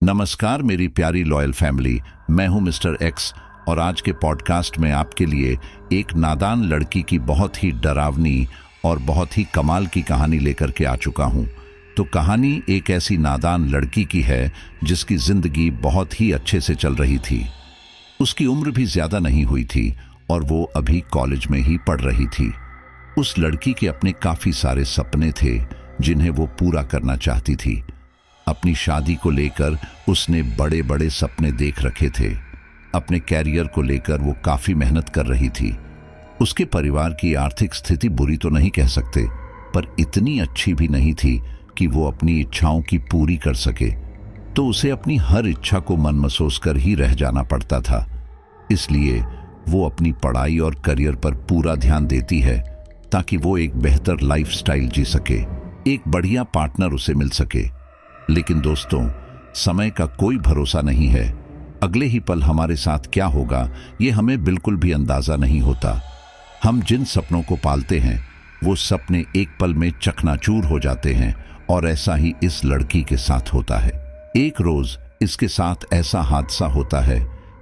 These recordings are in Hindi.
नमस्कार मेरी प्यारी लॉयल फैमिली, मैं हूं मिस्टर एक्स और आज के पॉडकास्ट में आपके लिए एक नादान लड़की की बहुत ही डरावनी और बहुत ही कमाल की कहानी लेकर के आ चुका हूं। तो कहानी एक ऐसी नादान लड़की की है जिसकी जिंदगी बहुत ही अच्छे से चल रही थी। उसकी उम्र भी ज्यादा नहीं हुई थी और वो अभी कॉलेज में ही पढ़ रही थी। उस लड़की के अपने काफी सारे सपने थे जिन्हें वो पूरा करना चाहती थी। अपनी शादी को लेकर उसने बड़े बड़े सपने देख रखे थे। अपने कैरियर को लेकर वो काफी मेहनत कर रही थी। उसके परिवार की आर्थिक स्थिति बुरी तो नहीं कह सकते, पर इतनी अच्छी भी नहीं थी कि वो अपनी इच्छाओं की पूरी कर सके। तो उसे अपनी हर इच्छा को मनमसोस कर ही रह जाना पड़ता था। इसलिए वो अपनी पढ़ाई और करियर पर पूरा ध्यान देती है ताकि वो एक बेहतर लाइफस्टाइल जी सके, एक बढ़िया पार्टनर उसे मिल सके। लेकिन दोस्तों, समय का कोई भरोसा नहीं है। अगले ही पल हमारे साथ क्या होगा ये हमें बिल्कुल भी अंदाजा नहीं होता। हम जिन सपनों को पालते हैं वो सपने एक पल में चकनाचूर हो जाते हैं और ऐसा ही इस लड़की के साथ होता है। एक रोज इसके साथ ऐसा हादसा होता है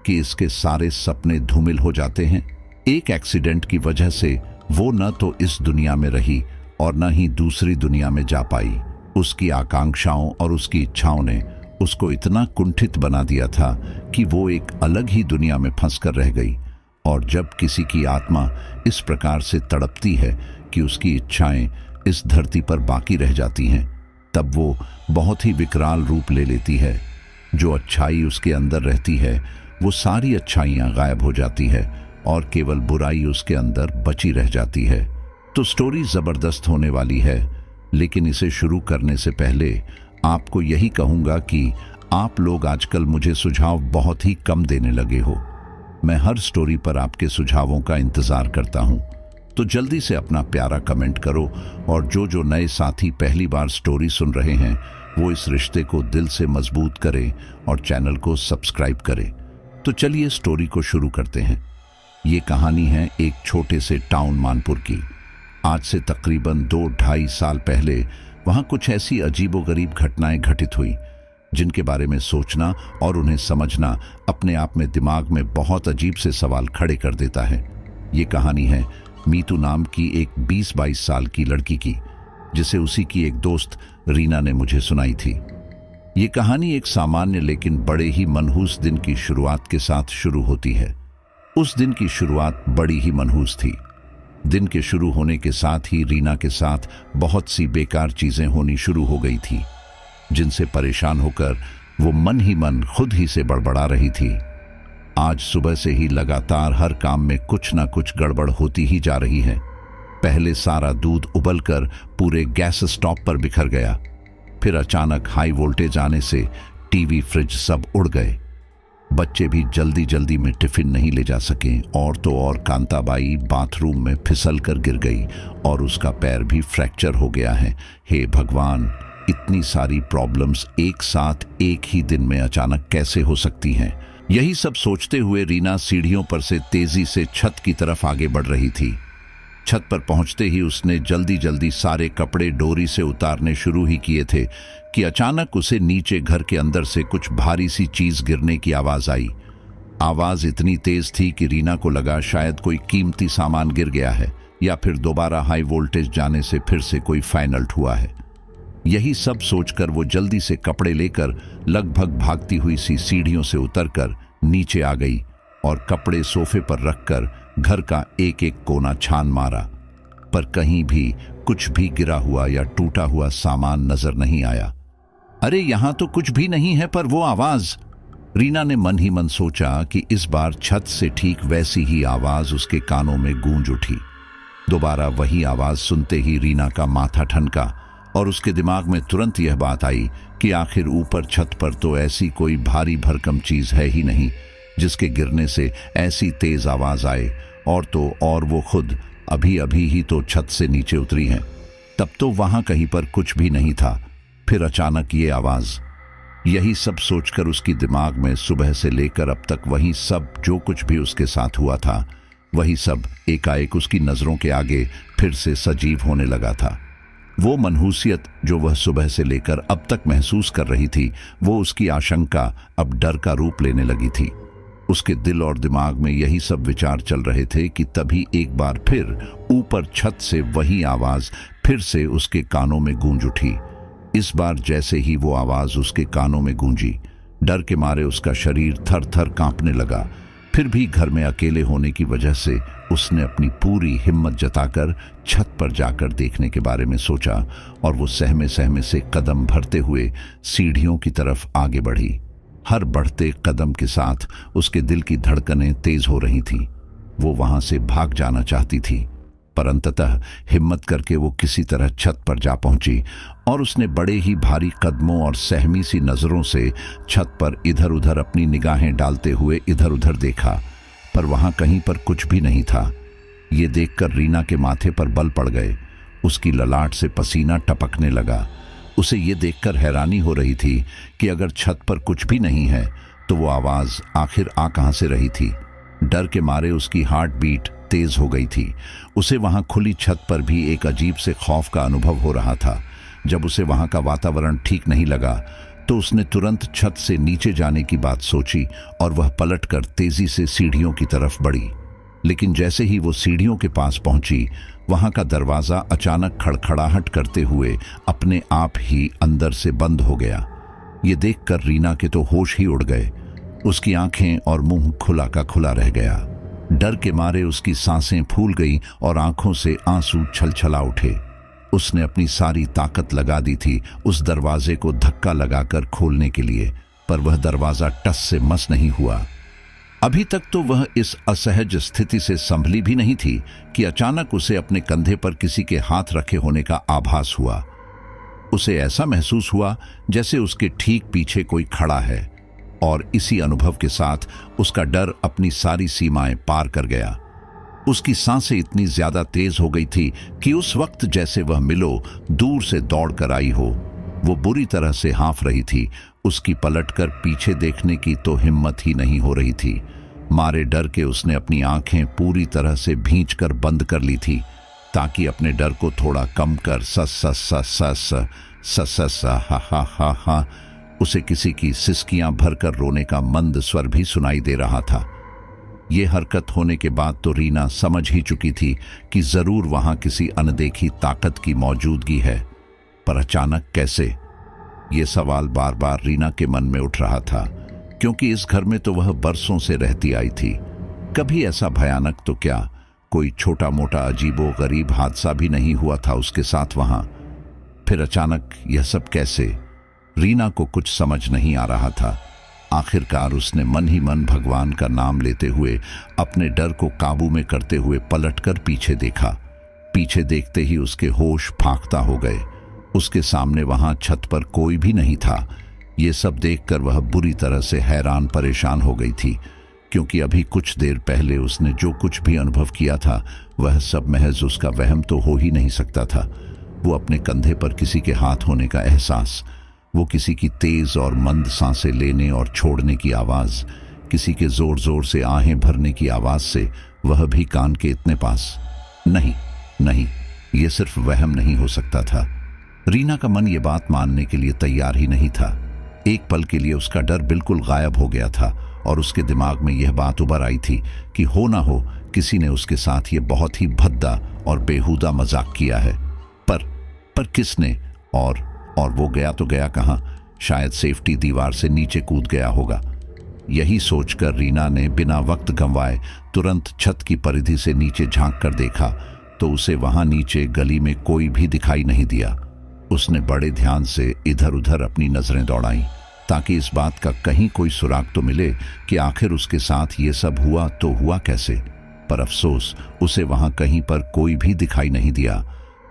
कि इसके सारे सपने धूमिल हो जाते हैं। एक एक्सीडेंट की वजह से वो न तो इस दुनिया में रही और न ही दूसरी दुनिया में जा पाई। उसकी आकांक्षाओं और उसकी इच्छाओं ने उसको इतना कुंठित बना दिया था कि वो एक अलग ही दुनिया में फंस कर रह गई। और जब किसी की आत्मा इस प्रकार से तड़पती है कि उसकी इच्छाएं इस धरती पर बाकी रह जाती हैं, तब वो बहुत ही विकराल रूप ले लेती है। जो अच्छाई उसके अंदर रहती है वो सारी अच्छाइयां गायब हो जाती है और केवल बुराई उसके अंदर बची रह जाती है। तो स्टोरी जबरदस्त होने वाली है, लेकिन इसे शुरू करने से पहले आपको यही कहूंगा कि आप लोग आजकल मुझे सुझाव बहुत ही कम देने लगे हो। मैं हर स्टोरी पर आपके सुझावों का इंतजार करता हूं, तो जल्दी से अपना प्यारा कमेंट करो। और जो नए साथी पहली बार स्टोरी सुन रहे हैं वो इस रिश्ते को दिल से मजबूत करें और चैनल को सब्सक्राइब करें। तो चलिए स्टोरी को शुरू करते हैं। ये कहानी है एक छोटे से टाउन मानपुर की। आज से तकरीबन 2-2.5 साल पहले वहां कुछ ऐसी अजीबोगरीब घटनाएं घटित हुई जिनके बारे में सोचना और उन्हें समझना अपने आप में दिमाग में बहुत अजीब से सवाल खड़े कर देता है। ये कहानी है मीतू नाम की एक 20-22 साल की लड़की की, जिसे उसी की एक दोस्त रीना ने मुझे सुनाई थी। ये कहानी एक सामान्य लेकिन बड़े ही मनहूस दिन की शुरुआत के साथ शुरू होती है। उस दिन की शुरुआत बड़ी ही मनहूस थी। दिन के शुरू होने के साथ ही रीना के साथ बहुत सी बेकार चीजें होनी शुरू हो गई थी, जिनसे परेशान होकर वो मन ही मन खुद ही से बड़बड़ा रही थी। आज सुबह से ही लगातार हर काम में कुछ ना कुछ गड़बड़ होती ही जा रही है। पहले सारा दूध उबलकर पूरे गैस स्टोव पर बिखर गया, फिर अचानक हाई वोल्टेज आने से टीवी, फ्रिज सब उड़ गए। बच्चे भी जल्दी जल्दी में टिफिन नहीं ले जा सके और तो और कांताबाई बाथरूम में फिसल कर गिर गई और उसका पैर भी फ्रैक्चर हो गया है। हे भगवान, इतनी सारी प्रॉब्लम्स एक साथ एक ही दिन में अचानक कैसे हो सकती हैं? यही सब सोचते हुए रीना सीढ़ियों पर से तेजी से छत की तरफ आगे बढ़ रही थी। छत पर पहुंचते ही उसने जल्दी जल्दी सारे कपड़े डोरी से उतारने शुरू ही किए थे कि अचानक उसे नीचे घर के अंदर से कुछ भारी सी चीज गिरने की आवाज आई। आवाज इतनी तेज थी कि रीना को लगा शायद कोई कीमती सामान गिर गया है या फिर दोबारा हाई वोल्टेज जाने से फिर से कोई फाइनल्ट हुआ है। यही सब सोचकर वो जल्दी से कपड़े लेकर लगभग भागती हुई सी सीढ़ियों से उतरकर नीचे आ गई और कपड़े सोफे पर रखकर घर का एक एक कोना छान मारा, पर कहीं भी कुछ भी गिरा हुआ या टूटा हुआ सामान नजर नहीं आया। अरे यहां तो कुछ भी नहीं है, पर वो आवाज। रीना ने मन ही मन सोचा कि इस बार छत से ठीक वैसी ही आवाज उसके कानों में गूंज उठी। दोबारा वही आवाज सुनते ही रीना का माथा ठनका और उसके दिमाग में तुरंत यह बात आई कि आखिर ऊपर छत पर तो ऐसी कोई भारी भरकम चीज है ही नहीं जिसके गिरने से ऐसी तेज आवाज आए, और तो और वो खुद अभी अभी ही तो छत से नीचे उतरी हैं। तब तो वहां कहीं पर कुछ भी नहीं था, फिर अचानक ये आवाज। यही सब सोचकर उसकी दिमाग में सुबह से लेकर अब तक वही सब जो कुछ भी उसके साथ हुआ था वही सब एकाएक उसकी नजरों के आगे फिर से सजीव होने लगा था। वो मनहूसियत जो वह सुबह से लेकर अब तक महसूस कर रही थी, वो उसकी आशंका अब डर का रूप लेने लगी थी। उसके दिल और दिमाग में यही सब विचार चल रहे थे कि तभी एक बार फिर ऊपर छत से वही आवाज फिर से उसके कानों में गूंज उठी। इस बार जैसे ही वो आवाज उसके कानों में गूंजी, डर के मारे उसका शरीर थर थर कांपने लगा। फिर भी घर में अकेले होने की वजह से उसने अपनी पूरी हिम्मत जताकर छत पर जाकर देखने के बारे में सोचा और वो सहमे सहमे से कदम भरते हुए सीढ़ियों की तरफ आगे बढ़ी। हर बढ़ते कदम के साथ उसके दिल की धड़कनें तेज हो रही थीं। वो वहां से भाग जाना चाहती थी, पर अंततः हिम्मत करके वो किसी तरह छत पर जा पहुंची और उसने बड़े ही भारी कदमों और सहमी सी नजरों से छत पर इधर उधर अपनी निगाहें डालते हुए इधर उधर देखा, पर वहां कहीं पर कुछ भी नहीं था। ये देखकर रीना के माथे पर बल पड़ गए। उसकी ललाट से पसीना टपकने लगा। उसे ये देखकर हैरानी हो रही थी कि अगर छत पर कुछ भी नहीं है तो वो आवाज आखिर आ कहां से रही थी। डर के मारे उसकी हार्ट बीट तेज हो गई थी। उसे वहां खुली छत पर भी एक अजीब से खौफ का अनुभव हो रहा था। जब उसे वहां का वातावरण ठीक नहीं लगा तो उसने तुरंत छत से नीचे जाने की बात सोची और वह पलटकर तेजी से सीढ़ियों की तरफ बढ़ी। लेकिन जैसे ही वो सीढ़ियों के पास पहुंची, वहां का दरवाजा अचानक खड़खड़ाहट करते हुए अपने आप ही अंदर से बंद हो गया। ये देखकर रीना के तो होश ही उड़ गए। उसकी आंखें और मुंह खुला का खुला रह गया। डर के मारे उसकी सांसें फूल गईं और आंखों से आंसू छलछला उठे। उसने अपनी सारी ताकत लगा दी थी उस दरवाजे को धक्का लगाकर खोलने के लिए, पर वह दरवाजा टस से मस नहीं हुआ। अभी तक तो वह इस असहज स्थिति से संभली भी नहीं थी कि अचानक उसे अपने कंधे पर किसी के हाथ रखे होने का आभास हुआ। उसे ऐसा महसूस हुआ जैसे उसके ठीक पीछे कोई खड़ा है, और इसी अनुभव के साथ उसका डर अपनी सारी सीमाएं पार कर गया। उसकी सांसें इतनी ज्यादा तेज हो गई थी कि उस वक्त जैसे वह मिलो दूर से दौड़ कर आई हो। वो बुरी तरह से हाँफ रही थी। उसकी पलटकर पीछे देखने की तो हिम्मत ही नहीं हो रही थी। मारे डर के उसने अपनी आंखें पूरी तरह से भींचकर बंद कर ली थी ताकि अपने डर को थोड़ा कम कर सस सस सस सस सस सस हा हा हा हा उसे किसी की सिसकियां भरकर रोने का मंद स्वर भी सुनाई दे रहा था। ये हरकत होने के बाद तो रीना समझ ही चुकी थी कि जरूर वहां किसी अनदेखी ताकत की मौजूदगी है, पर अचानक कैसे? ये सवाल बार बार रीना के मन में उठ रहा था, क्योंकि इस घर में तो वह बरसों से रहती आई थी। कभी ऐसा भयानक तो क्या कोई छोटा मोटा अजीबो गरीब हादसा भी नहीं हुआ था उसके साथ वहां। फिर अचानक यह सब कैसे? रीना को कुछ समझ नहीं आ रहा था। आखिरकार उसने मन ही मन भगवान का नाम लेते हुए अपने डर को काबू में करते हुए पलटकर पीछे देखा। पीछे देखते ही उसके होश फांकता हो गए। उसके सामने वहां छत पर कोई भी नहीं था। ये सब देखकर वह बुरी तरह से हैरान परेशान हो गई थी, क्योंकि अभी कुछ देर पहले उसने जो कुछ भी अनुभव किया था वह सब महज उसका वहम तो हो ही नहीं सकता था। वो अपने कंधे पर किसी के हाथ होने का एहसास, वो किसी की तेज और मंद सांसें लेने और छोड़ने की आवाज, किसी के जोर जोर से आहें भरने की आवाज से, वह भी कान के इतने पास। नहीं नहीं, ये सिर्फ वहम नहीं हो सकता था। रीना का मन ये बात मानने के लिए तैयार ही नहीं था। एक पल के लिए उसका डर बिल्कुल गायब हो गया था और उसके दिमाग में यह बात उभर आई थी कि हो ना हो किसी ने उसके साथ ये बहुत ही भद्दा और बेहुदा मजाक किया है। पर किसने? और वो गया तो गया कहां? शायद सेफ्टी दीवार से नीचे कूद गया होगा। यही सोचकर रीना ने बिना वक्त गंवाए तुरंत छत की परिधि से नीचे झांक कर देखा तो उसे वहां नीचे गली में कोई भी दिखाई नहीं दिया। उसने बड़े ध्यान से इधर उधर अपनी नजरें दौड़ाईं ताकि इस बात का कहीं कोई सुराग तो मिले कि आखिर उसके साथ ये सब हुआ तो हुआ कैसे। पर अफसोस, उसे वहां कहीं पर कोई भी दिखाई नहीं दिया।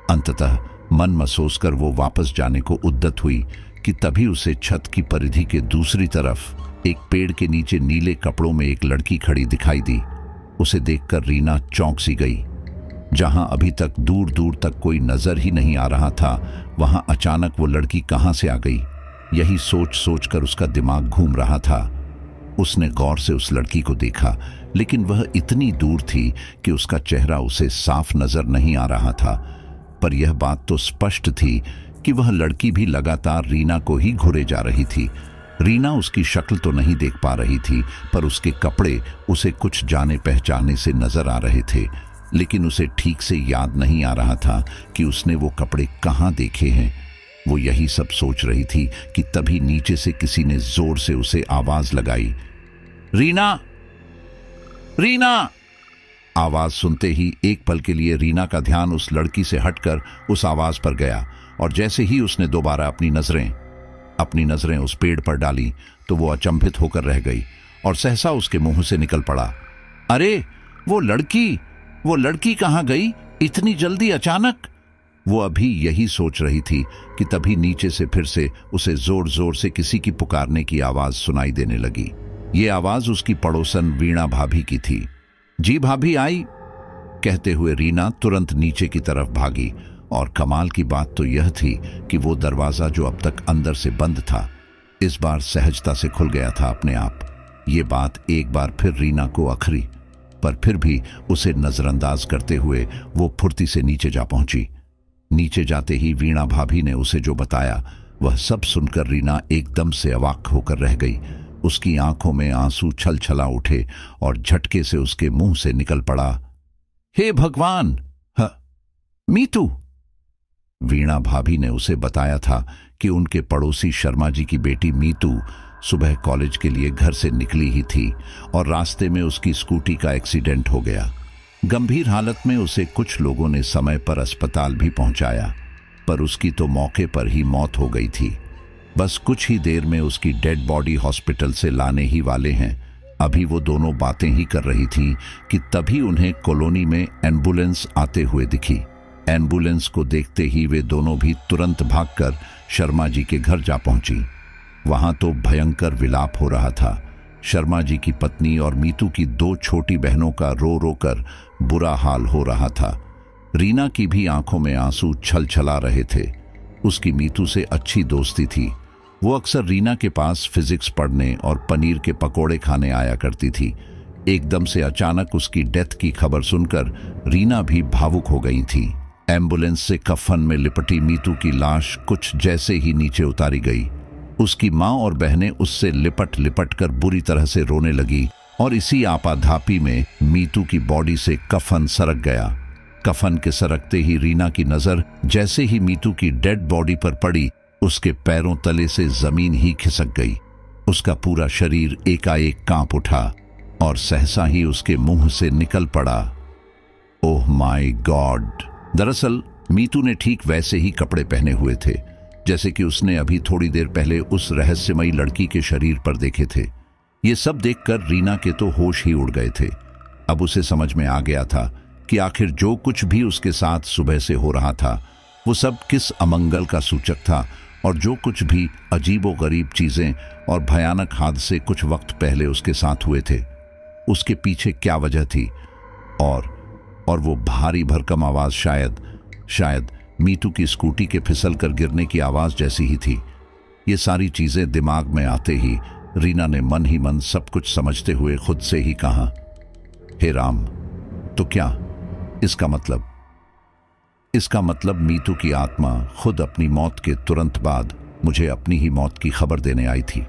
अंततः मन मसोस कर वो वापस जाने को उद्यत हुई कि तभी उसे छत की परिधि के दूसरी तरफ एक पेड़ के नीचे नीले कपड़ों में एक लड़की खड़ी दिखाई दी। उसे देखकर रीना चौंक सी गई। जहां अभी तक दूर दूर तक कोई नजर ही नहीं आ रहा था, वहां अचानक वो लड़की कहां से आ गई? यही सोच सोच कर उसका दिमाग घूम रहा था। उसने गौर से उस लड़की को देखा, लेकिन वह इतनी दूर थी कि उसका चेहरा उसे साफ नजर नहीं आ रहा था। पर यह बात तो स्पष्ट थी कि वह लड़की भी लगातार रीना को ही घुरे जा रही थी। रीना उसकी शक्ल तो नहीं देख पा रही थी, पर उसके कपड़े उसे कुछ जाने पहचाने से नजर आ रहे थे, लेकिन उसे ठीक से याद नहीं आ रहा था कि उसने वो कपड़े कहाँ देखे हैं। वो यही सब सोच रही थी कि तभी नीचे से किसी ने जोर से उसे आवाज लगाई, रीना, रीना। आवाज सुनते ही एक पल के लिए रीना का ध्यान उस लड़की से हटकर उस आवाज पर गया, और जैसे ही उसने दोबारा अपनी नजरें उस पेड़ पर डाली तो वो अचंभित होकर रह गई और सहसा उसके मुंह से निकल पड़ा, अरे वो लड़की कहाँ गई इतनी जल्दी अचानक। वो अभी यही सोच रही थी कि तभी नीचे से फिर से उसे जोर जोर से किसी की पुकारने की आवाज सुनाई देने लगी। ये आवाज उसकी पड़ोसन वीणा भाभी की थी। जी भाभी आई, कहते हुए रीना तुरंत नीचे की तरफ भागी, और कमाल की बात तो यह थी कि वो दरवाजा जो अब तक अंदर से बंद था इस बार सहजता से खुल गया था अपने आप। ये बात एक बार फिर रीना को अखरी, पर फिर भी उसे नजरअंदाज करते हुए वो फुर्ती से नीचे जा पहुंची। नीचे जाते ही वीणा भाभी ने उसे जो बताया वह सब सुनकर रीना एकदम से अवाक होकर रह गई। उसकी आंखों में आंसू छल छला उठे और झटके से उसके मुंह से निकल पड़ा, हे भगवान, मीतू। वीणा भाभी ने उसे बताया था कि उनके पड़ोसी शर्मा जी की बेटी मीतू सुबह कॉलेज के लिए घर से निकली ही थी और रास्ते में उसकी स्कूटी का एक्सीडेंट हो गया। गंभीर हालत में उसे कुछ लोगों ने समय पर अस्पताल भी पहुंचाया, पर उसकी तो मौके पर ही मौत हो गई थी। बस कुछ ही देर में उसकी डेड बॉडी हॉस्पिटल से लाने ही वाले हैं। अभी वो दोनों बातें ही कर रही थी कि तभी उन्हें कॉलोनी में एम्बुलेंस आते हुए दिखी। एम्बुलेंस को देखते ही वे दोनों भी तुरंत भागकर शर्मा जी के घर जा पहुंची। वहां तो भयंकर विलाप हो रहा था। शर्मा जी की पत्नी और मीतू की 2 छोटी बहनों का रो रो कर बुरा हाल हो रहा था। रीना की भी आंखों में आंसू छल छला रहे थे। उसकी मीतू से अच्छी दोस्ती थी। वो अक्सर रीना के पास फिजिक्स पढ़ने और पनीर के पकोड़े खाने आया करती थी। एकदम से अचानक उसकी डेथ की खबर सुनकर रीना भी भावुक हो गई थी। एम्बुलेंस से कफन में लिपटी मीतू की लाश कुछ जैसे ही नीचे उतारी गई। उसकी माँ और बहनें उससे लिपट लिपट कर बुरी तरह से रोने लगी, और इसी आपाधापी में मीतू की बॉडी से कफन सरक गया। कफन के सरकते ही रीना की नजर जैसे ही मीतू की डेड बॉडी पर पड़ी, उसके पैरों तले से जमीन ही खिसक गई। उसका पूरा शरीर एकाएक कांप उठा और सहसा ही उसके मुंह से निकल पड़ा, ओह माय गॉड। दरअसल मीतू ने ठीक वैसे ही कपड़े पहने हुए थे जैसे कि उसने अभी थोड़ी देर पहले उस रहस्यमयी लड़की के शरीर पर देखे थे। ये सब देखकर रीना के तो होश ही उड़ गए थे। अब उसे समझ में आ गया था कि आखिर जो कुछ भी उसके साथ सुबह से हो रहा था वो सब किस अमंगल का सूचक था, और जो कुछ भी अजीबोगरीब चीजें और भयानक हादसे कुछ वक्त पहले उसके साथ हुए थे उसके पीछे क्या वजह थी। और वो भारी भरकम आवाज शायद मीतू की स्कूटी के फिसल कर गिरने की आवाज जैसी ही थी। ये सारी चीजें दिमाग में आते ही रीना ने मन ही मन सब कुछ समझते हुए खुद से ही कहा, हे राम, तो क्या इसका मतलब मीतू की आत्मा खुद अपनी मौत के तुरंत बाद मुझे अपनी ही मौत की खबर देने आई थी।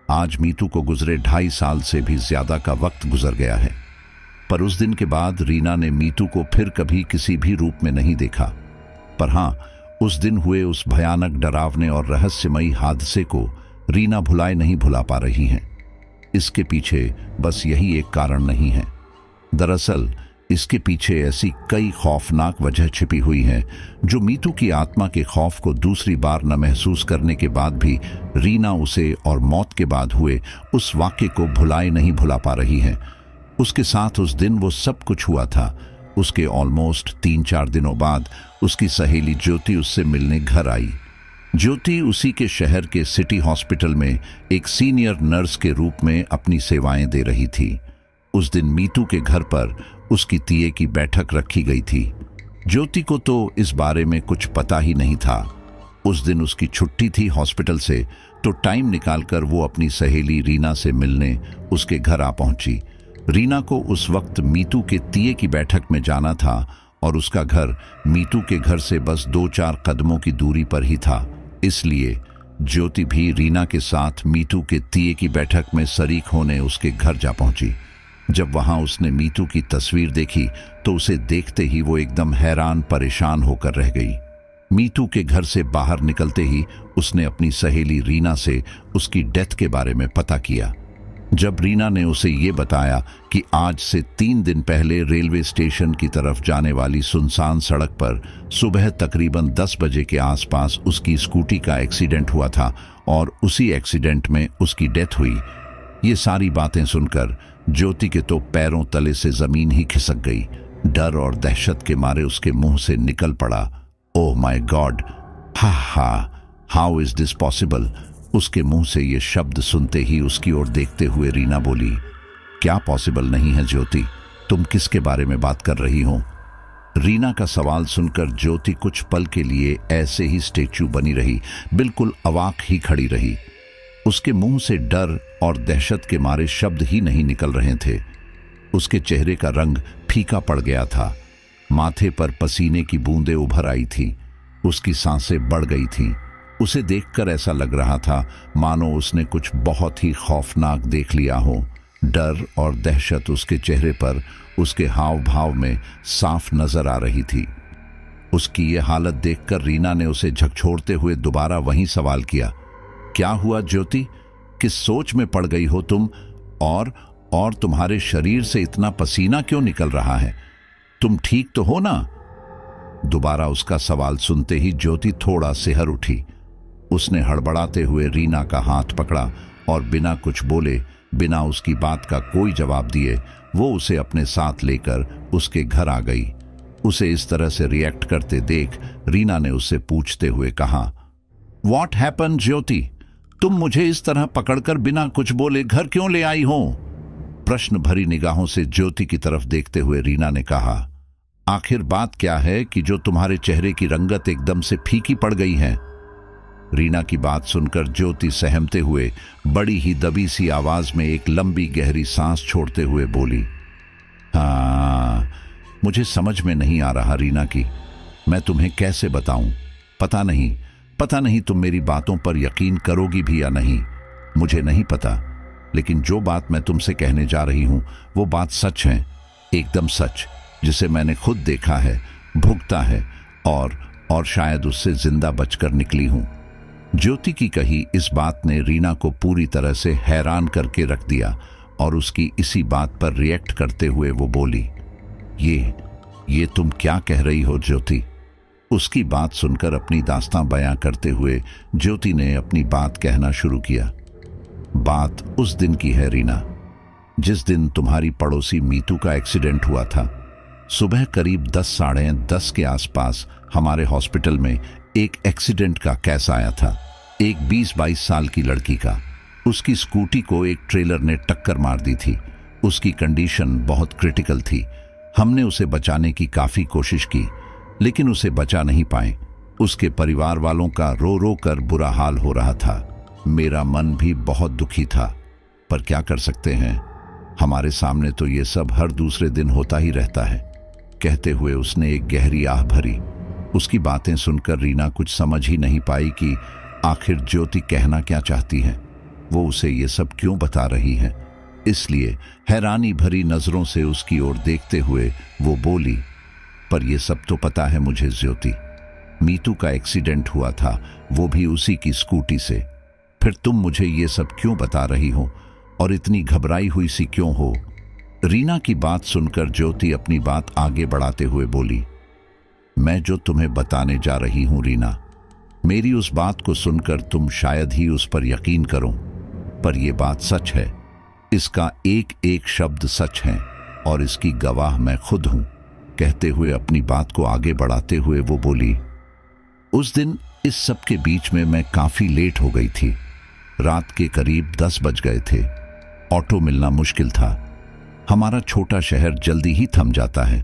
आज मीतू को गुजरे 2.5 साल से भी ज्यादा का वक्त गुजर गया है, पर उस दिन के बाद रीना ने मीतू को फिर कभी किसी भी रूप में नहीं देखा। पर हां, उस दिन हुए उस भयानक, डरावने और रहस्यमयी हादसे को रीना नहीं भुला पा रही हैं। इसके पीछे बस यही एक कारण नहीं है। दरअसल इसके पीछे ऐसी कई खौफनाक वजह छिपी हुई है जो मीतू की आत्मा के खौफ को दूसरी बार न महसूस करने के बाद भी रीना उसे और मौत के बाद हुए उस वाक़े को नहीं भुला पा रही है। उसके साथ उस दिन वो सब कुछ हुआ था। उसके ऑलमोस्ट 3-4 दिनों बाद उसकी सहेली ज्योति उससे मिलने घर आई। ज्योति उसी के शहर के सिटी हॉस्पिटल में एक सीनियर नर्स के रूप में अपनी सेवाएं दे रही थी। उस दिन मीतू के घर पर उसकी तीये की बैठक रखी गई थी। ज्योति को तो इस बारे में कुछ पता ही नहीं था। उस दिन उसकी छुट्टी थी हॉस्पिटल से, तो टाइम निकालकर वो अपनी सहेली रीना से मिलने उसके घर आ पहुंची। रीना को उस वक्त मीतू के तीये की बैठक में जाना था और उसका घर मीतू के घर से बस 2-4 कदमों की दूरी पर ही था। इसलिए ज्योति भी रीना के साथ मीतू के तिये की बैठक में शरीक होने उसके घर जा पहुंची। जब वहां उसने मीतू की तस्वीर देखी तो उसे देखते ही वो एकदम हैरान परेशान होकर रह गई। मीतू के घर से बाहर निकलते ही उसने अपनी सहेली रीना से उसकी डेथ के बारे में पता किया। जब रीना ने उसे ये बताया कि आज से 3 दिन पहले रेलवे स्टेशन की तरफ जाने वाली सुनसान सड़क पर सुबह तकरीबन 10 बजे के आसपास उसकी स्कूटी का एक्सीडेंट हुआ था और उसी एक्सीडेंट में उसकी डेथ हुई, ये सारी बातें सुनकर ज्योति के तो पैरों तले से जमीन ही खिसक गई। डर और दहशत के मारे उसके मुंह से निकल पड़ा, oh my God, how is this possible. उसके मुंह से ये शब्द सुनते ही उसकी ओर देखते हुए रीना बोली, क्या पॉसिबल नहीं है ज्योति, तुम किसके बारे में बात कर रही हो। रीना का सवाल सुनकर ज्योति कुछ पल के लिए ऐसे ही स्टेच्यू बनी रही, बिल्कुल अवाक ही खड़ी रही। उसके मुंह से डर और दहशत के मारे शब्द ही नहीं निकल रहे थे। उसके चेहरे का रंग फीका पड़ गया था, माथे पर पसीने की बूंदें उभर आई थी, उसकी सांसें बढ़ गई थीं। उसे देखकर ऐसा लग रहा था मानो उसने कुछ बहुत ही खौफनाक देख लिया हो। डर और दहशत उसके चेहरे पर, उसके हाव भाव में साफ नजर आ रही थी। उसकी ये हालत देखकर रीना ने उसे झकझोरते हुए दोबारा वही सवाल किया, क्या हुआ ज्योति, किस सोच में पड़ गई हो तुम, और तुम्हारे शरीर से इतना पसीना क्यों निकल रहा है, तुम ठीक तो हो ना। दोबारा उसका सवाल सुनते ही ज्योति थोड़ा सिहर उठी। उसने हड़बड़ाते हुए रीना का हाथ पकड़ा और बिना कुछ बोले, बिना उसकी बात का कोई जवाब दिए, वो उसे अपने साथ लेकर उसके घर आ गई। उसे इस तरह से रिएक्ट करते देख रीना ने उससे पूछते हुए कहा, व्हाट हैपन ज्योति, तुम मुझे इस तरह पकड़कर बिना कुछ बोले घर क्यों ले आई हो। प्रश्न भरी निगाहों से ज्योति की तरफ देखते हुए रीना ने कहा, आखिर बात क्या है कि जो तुम्हारे चेहरे की रंगत एकदम से फीकी पड़ गई है। रीना की बात सुनकर ज्योति सहमते हुए बड़ी ही दबी सी आवाज में एक लंबी गहरी सांस छोड़ते हुए बोली, हाँ, मुझे समझ में नहीं आ रहा रीना की, मैं तुम्हें कैसे बताऊं, पता नहीं तुम मेरी बातों पर यकीन करोगी भी या नहीं, मुझे नहीं पता, लेकिन जो बात मैं तुमसे कहने जा रही हूं वो बात सच है, एकदम सच, जिसे मैंने खुद देखा है, भुगता है और शायद उससे जिंदा बचकर निकली हूं। ज्योति की कही इस बात ने रीना को पूरी तरह से हैरान करके रख दिया और उसकी इसी बात पर रिएक्ट करते हुए वो बोली, ये तुम क्या कह रही हो ज्योति। उसकी बात सुनकर अपनी दास्तां बयां करते हुए ज्योति ने अपनी बात कहना शुरू किया। बात उस दिन की है रीना, जिस दिन तुम्हारी पड़ोसी मीतू का एक्सीडेंट हुआ था। सुबह करीब 10 साढ़े 10 के आसपास हमारे हॉस्पिटल में एक एक्सीडेंट का केस आया था, एक 20-22 साल की लड़की का। उसकी स्कूटी को एक ट्रेलर ने टक्कर मार दी थी। उसकी कंडीशन बहुत क्रिटिकल थी। हमने उसे बचाने की काफी कोशिश की, लेकिन उसे बचा नहीं पाए। उसके परिवार वालों का रो रो कर बुरा हाल हो रहा था। मेरा मन भी बहुत दुखी था, पर क्या कर सकते हैं, हमारे सामने तो ये सब हर दूसरे दिन होता ही रहता है। कहते हुए उसने एक गहरी आह भरी। उसकी बातें सुनकर रीना कुछ समझ ही नहीं पाई कि आखिर ज्योति कहना क्या चाहती है, वो उसे ये सब क्यों बता रही है। इसलिए हैरानी भरी नजरों से उसकी ओर देखते हुए वो बोली, पर ये सब तो पता है मुझे ज्योति, मीतू का एक्सीडेंट हुआ था, वो भी उसी की स्कूटी से। फिर तुम मुझे ये सब क्यों बता रही हो और इतनी घबराई हुई सी क्यों हो। रीना की बात सुनकर ज्योति अपनी बात आगे बढ़ाते हुए बोली, मैं जो तुम्हें बताने जा रही हूं रीना, मेरी उस बात को सुनकर तुम शायद ही उस पर यकीन करो, पर यह बात सच है। इसका एक एक शब्द सच है और इसकी गवाह मैं खुद हूं। कहते हुए अपनी बात को आगे बढ़ाते हुए वो बोली, उस दिन इस सब के बीच में मैं काफी लेट हो गई थी। रात के करीब 10 बज गए थे। ऑटो मिलना मुश्किल था। हमारा छोटा शहर जल्दी ही थम जाता है,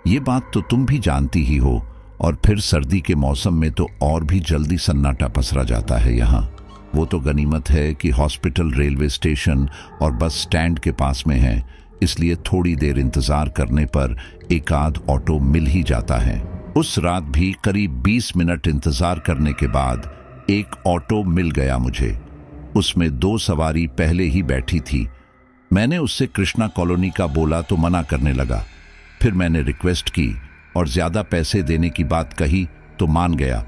ये बात तो तुम भी जानती ही हो, और फिर सर्दी के मौसम में तो और भी जल्दी सन्नाटा पसरा जाता है यहाँ। वो तो गनीमत है कि हॉस्पिटल रेलवे स्टेशन और बस स्टैंड के पास में है, इसलिए थोड़ी देर इंतजार करने पर एक आध ऑटो मिल ही जाता है। उस रात भी करीब 20 मिनट इंतजार करने के बाद एक ऑटो मिल गया मुझे। उसमें 2 सवारी पहले ही बैठी थी। मैंने उससे कृष्णा कॉलोनी का बोला तो मना करने लगा। फिर मैंने रिक्वेस्ट की और ज्यादा पैसे देने की बात कही तो मान गया।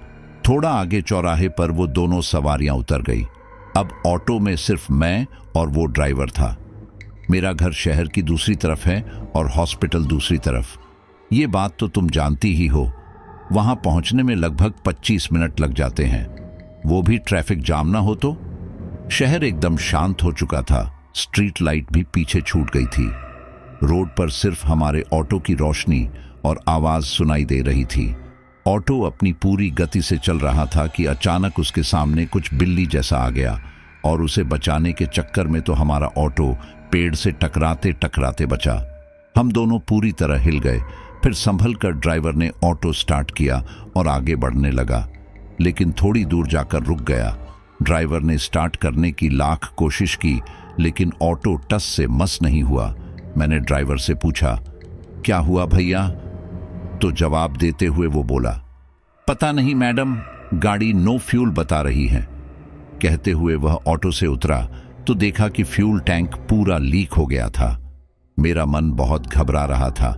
थोड़ा आगे चौराहे पर वो दोनों सवारियां उतर गई। अब ऑटो में सिर्फ मैं और वो ड्राइवर था। मेरा घर शहर की दूसरी तरफ है और हॉस्पिटल दूसरी तरफ। ये बात तो तुम जानती ही हो। वहां पहुंचने में लगभग 25 मिनट लग जाते हैं, वो भी ट्रैफिक जाम ना हो तो। शहर एकदम शांत हो चुका था। स्ट्रीट लाइट भी पीछे छूट गई थी। रोड पर सिर्फ हमारे ऑटो की रोशनी और आवाज सुनाई दे रही थी। ऑटो अपनी पूरी गति से चल रहा था कि अचानक उसके सामने कुछ बिल्ली जैसा आ गया और उसे बचाने के चक्कर में तो हमारा ऑटो पेड़ से टकराते टकराते बचा। हम दोनों पूरी तरह हिल गए। फिर संभल कर ड्राइवर ने ऑटो स्टार्ट किया और आगे बढ़ने लगा, लेकिन थोड़ी दूर जाकर रुक गया। ड्राइवर ने स्टार्ट करने की लाख कोशिश की, लेकिन ऑटो टस से मस नहीं हुआ। मैंने ड्राइवर से पूछा, क्या हुआ भैया? तो जवाब देते हुए वो बोला, पता नहीं मैडम, गाड़ी नो फ्यूल बता रही है। कहते हुए वह ऑटो से उतरा तो देखा कि फ्यूल टैंक पूरा लीक हो गया था। मेरा मन बहुत घबरा रहा था।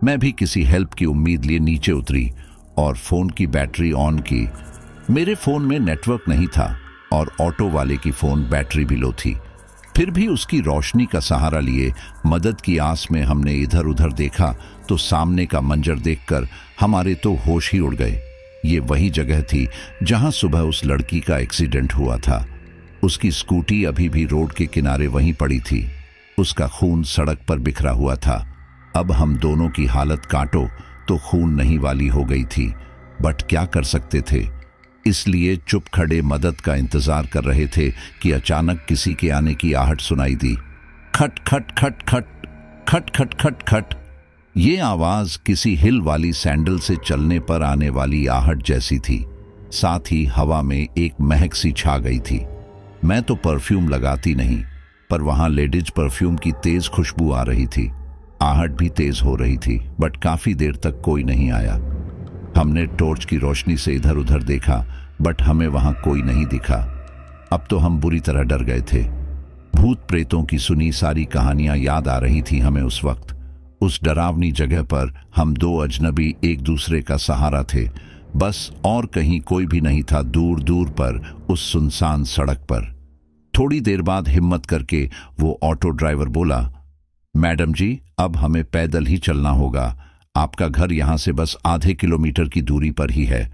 मैं भी किसी हेल्प की उम्मीद लिए नीचे उतरी और फोन की बैटरी ऑन की। मेरे फोन में नेटवर्क नहीं था और ऑटो वाले की फोन बैटरी भी लो थी। फिर भी उसकी रोशनी का सहारा लिए मदद की आस में हमने इधर उधर देखा तो सामने का मंजर देखकर हमारे तो होश ही उड़ गए। ये वही जगह थी जहां सुबह उस लड़की का एक्सीडेंट हुआ था। उसकी स्कूटी अभी भी रोड के किनारे वहीं पड़ी थी। उसका खून सड़क पर बिखरा हुआ था। अब हम दोनों की हालत काटो तो खून नहीं वाली हो गई थी, बट क्या कर सकते थे। इसलिए चुप खड़े मदद का इंतजार कर रहे थे कि अचानक किसी के आने की आहट सुनाई दी। खट खट खट खट खट खट खट खट। ये आवाज किसी हिल वाली सैंडल से चलने पर आने वाली आहट जैसी थी। साथ ही हवा में एक महक सी छा गई थी। मैं तो परफ्यूम लगाती नहीं, पर वहां लेडीज परफ्यूम की तेज खुशबू आ रही थी। आहट भी तेज हो रही थी, बट काफी देर तक कोई नहीं आया। हमने टॉर्च की रोशनी से इधर उधर देखा, बट हमें वहां कोई नहीं दिखा। अब तो हम बुरी तरह डर गए थे। भूत प्रेतों की सुनी सारी कहानियां याद आ रही थी हमें उस वक्त। उस डरावनी जगह पर हम 2 अजनबी एक दूसरे का सहारा थे, बस, और कहीं कोई भी नहीं था दूर दूर पर उस सुनसान सड़क पर। थोड़ी देर बाद हिम्मत करके वो ऑटो ड्राइवर बोला, मैडम जी, अब हमें पैदल ही चलना होगा। आपका घर यहां से बस आधे किलोमीटर की दूरी पर ही है।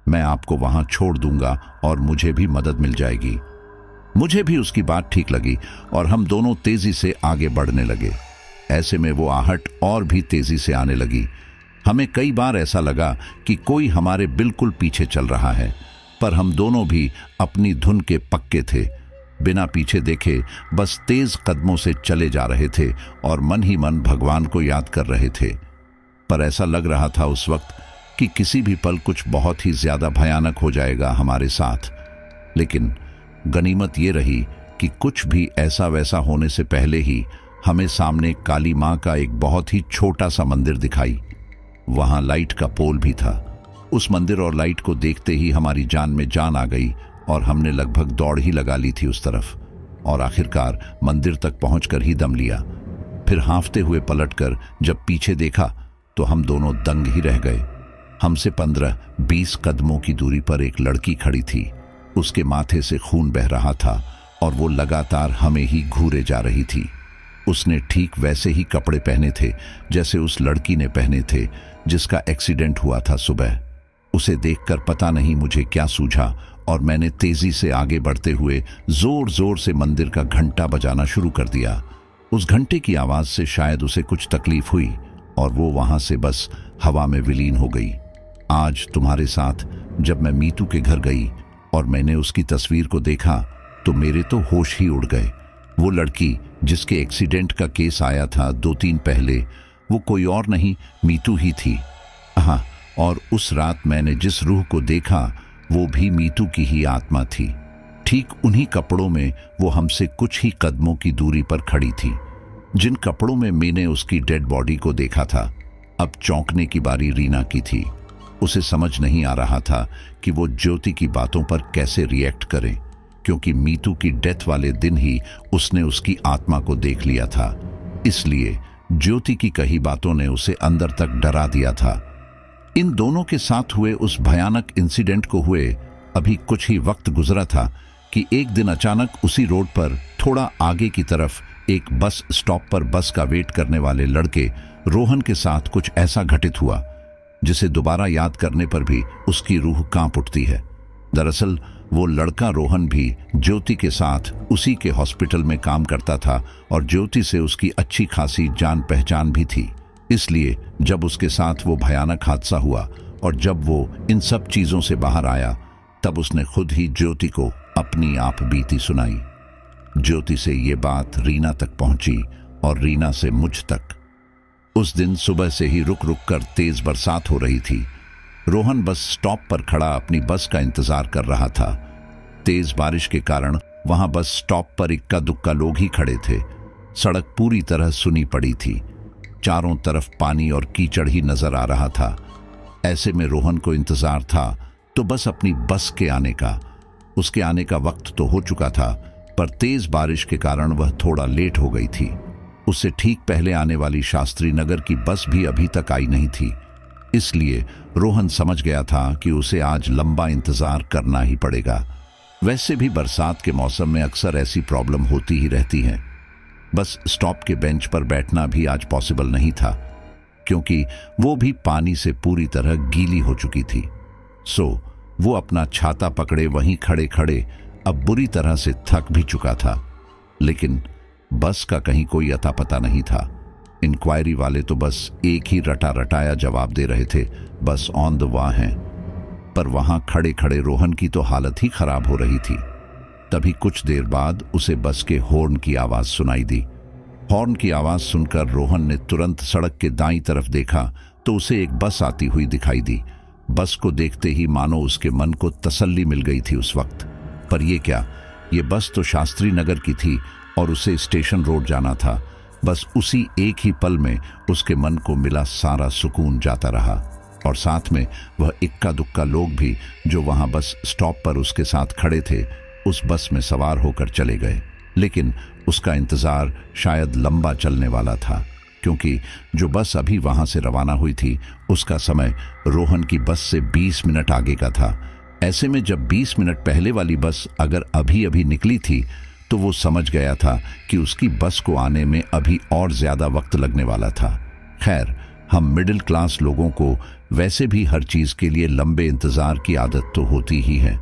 मैं आपको वहां छोड़ दूंगा और मुझे भी मदद मिल जाएगी। मुझे भी उसकी बात ठीक लगी और हम दोनों तेजी से आगे बढ़ने लगे। ऐसे में वो आहट और भी तेजी से आने लगी। हमें कई बार ऐसा लगा कि कोई हमारे बिल्कुल पीछे चल रहा है, पर हम दोनों भी अपनी धुन के पक्के थे। बिना पीछे देखे बस तेज कदमों से चले जा रहे थे और मन ही मन भगवान को याद कर रहे थे। पर ऐसा लग रहा था उस वक्त कि किसी भी पल कुछ बहुत ही ज्यादा भयानक हो जाएगा हमारे साथ। लेकिन गनीमत ये रही कि कुछ भी ऐसा वैसा होने से पहले ही हमें सामने काली मां का एक बहुत ही छोटा सा मंदिर दिखाई। वहां लाइट का पोल भी था। उस मंदिर और लाइट को देखते ही हमारी जान में जान आ गई और हमने लगभग दौड़ ही लगा ली थी उस तरफ, और आखिरकार मंदिर तक पहुंचकर ही दम लिया। फिर हांफते हुए पलटकर जब पीछे देखा तो हम दोनों दंग ही रह गए। हमसे 15-20 कदमों की दूरी पर एक लड़की खड़ी थी। उसके माथे से खून बह रहा था और वो लगातार हमें ही घूरे जा रही थी। उसने ठीक वैसे ही कपड़े पहने थे जैसे उस लड़की ने पहने थे जिसका एक्सीडेंट हुआ था सुबह। उसे देखकर पता नहीं मुझे क्या सूझा और मैंने तेजी से आगे बढ़ते हुए जोर जोर से मंदिर का घंटा बजाना शुरू कर दिया। उस घंटे की आवाज से शायद उसे कुछ तकलीफ हुई और वो वहां से बस हवा में विलीन हो गई। आज तुम्हारे साथ जब मैं मीतू के घर गई और मैंने उसकी तस्वीर को देखा तो मेरे तो होश ही उड़ गए। वो लड़की जिसके एक्सीडेंट का केस आया था 2-3 पहले, वो कोई और नहीं, मीतू ही थी। हाँ, और उस रात मैंने जिस रूह को देखा वो भी मीतू की ही आत्मा थी। ठीक उन्हीं कपड़ों में वो हमसे कुछ ही कदमों की दूरी पर खड़ी थी। जिन कपड़ों में मीने उसकी डेड बॉडी को देखा था, अब चौंकने की बारी रीना की थी। उसे समझ नहीं आ रहा था कि वो ज्योति की बातों पर कैसे रिएक्ट करे, क्योंकि मीतू की डेथ वाले दिन ही उसने उसकी आत्मा को देख लिया था। इसलिए ज्योति की कही बातों ने उसे अंदर तक डरा दिया था। इन दोनों के साथ हुए उस भयानक इंसिडेंट को हुए अभी कुछ ही वक्त गुजरा था कि एक दिन अचानक उसी रोड पर थोड़ा आगे की तरफ एक बस स्टॉप पर बस का वेट करने वाले लड़के रोहन के साथ कुछ ऐसा घटित हुआ जिसे दोबारा याद करने पर भी उसकी रूह कांप उठती है। दरअसल वो लड़का रोहन भी ज्योति के साथ उसी के हॉस्पिटल में काम करता था और ज्योति से उसकी अच्छी खासी जान पहचान भी थी। इसलिए जब उसके साथ वो भयानक हादसा हुआ और जब वो इन सब चीजों से बाहर आया, तब उसने खुद ही ज्योति को अपनी आप बीती सुनाई। ज्योति से ये बात रीना तक पहुंची और रीना से मुझ तक। उस दिन सुबह से ही रुक रुक कर तेज बरसात हो रही थी। रोहन बस स्टॉप पर खड़ा अपनी बस का इंतजार कर रहा था। तेज बारिश के कारण वहां बस स्टॉप पर इक्का दुक्का लोग ही खड़े थे। सड़क पूरी तरह सुनी पड़ी थी। चारों तरफ पानी और कीचड़ ही नजर आ रहा था। ऐसे में रोहन को इंतजार था तो बस अपनी बस के आने का। उसके आने का वक्त तो हो चुका था, पर तेज बारिश के कारण वह थोड़ा लेट हो गई थी। उससे ठीक पहले आने वाली शास्त्री नगर की बस भी अभी तक आई नहीं थी। इसलिए रोहन समझ गया था कि उसे आज लंबा इंतजार करना ही पड़ेगा। वैसे भी बरसात के मौसम में अक्सर ऐसी प्रॉब्लम होती ही रहती है। बस स्टॉप के बेंच पर बैठना भी आज पॉसिबल नहीं था, क्योंकि वो भी पानी से पूरी तरह गीली हो चुकी थी। सो वो अपना छाता पकड़े वहीं खड़े खड़े अब बुरी तरह से थक भी चुका था। लेकिन बस का कहीं कोई अता पता नहीं था। इंक्वायरी वाले तो बस एक ही रटा रटाया जवाब दे रहे थे, बस ऑन द वे हैं। पर वहां खड़े खड़े रोहन की तो हालत ही खराब हो रही थी। तभी कुछ देर बाद उसे बस के हॉर्न की आवाज सुनाई दी। हॉर्न की आवाज सुनकर रोहन ने तुरंत सड़क के दाईं तरफ देखा तो उसे एक बस आती हुई दिखाई दी। बस को देखते ही मानो उसके मन को तसल्ली मिल गई थी उस वक्त। पर यह क्या, ये बस तो शास्त्री नगर की थी और उसे स्टेशन रोड जाना था। बस उसी एक ही पल में उसके मन को मिला सारा सुकून जाता रहा और साथ में वह इक्का दुक्का लोग भी जो वहां बस स्टॉप पर उसके साथ खड़े थे उस बस में सवार होकर चले गए। लेकिन उसका इंतजार शायद लंबा चलने वाला था, क्योंकि जो बस अभी वहां से रवाना हुई थी उसका समय रोहन की बस से 20 मिनट आगे का था। ऐसे में जब 20 मिनट पहले वाली बस अगर अभी अभी निकली थी तो वो समझ गया था कि उसकी बस को आने में अभी और ज्यादा वक्त लगने वाला था। खैर, हम मिडिल क्लास लोगों को वैसे भी हर चीज के लिए लंबे इंतजार की आदत तो होती ही है।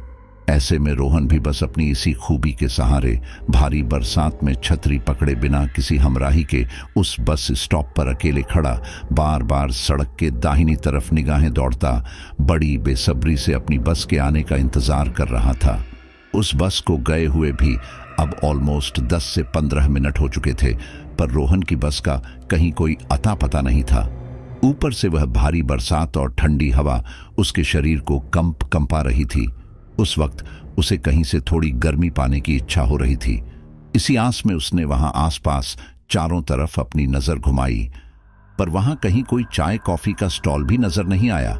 ऐसे में रोहन भी बस अपनी इसी खूबी के सहारे भारी बरसात में छतरी पकड़े बिना किसी हमराही के उस बस स्टॉप पर अकेले खड़ा बार बार सड़क के दाहिनी तरफ निगाहें दौड़ता बड़ी बेसब्री से अपनी बस के आने का इंतजार कर रहा था। उस बस को गए हुए भी अब ऑलमोस्ट 10 से 15 मिनट हो चुके थे, पर रोहन की बस का कहीं कोई अता पता नहीं था। ऊपर से वह भारी बरसात और ठंडी हवा उसके शरीर को कंपा रही थी। उस वक्त उसे कहीं से थोड़ी गर्मी पाने की इच्छा हो रही थी। इसी आस में उसने वहां आसपास चारों तरफ अपनी नजर घुमाई, पर वहां कहीं कोई चाय कॉफी का स्टॉल भी नजर नहीं आया।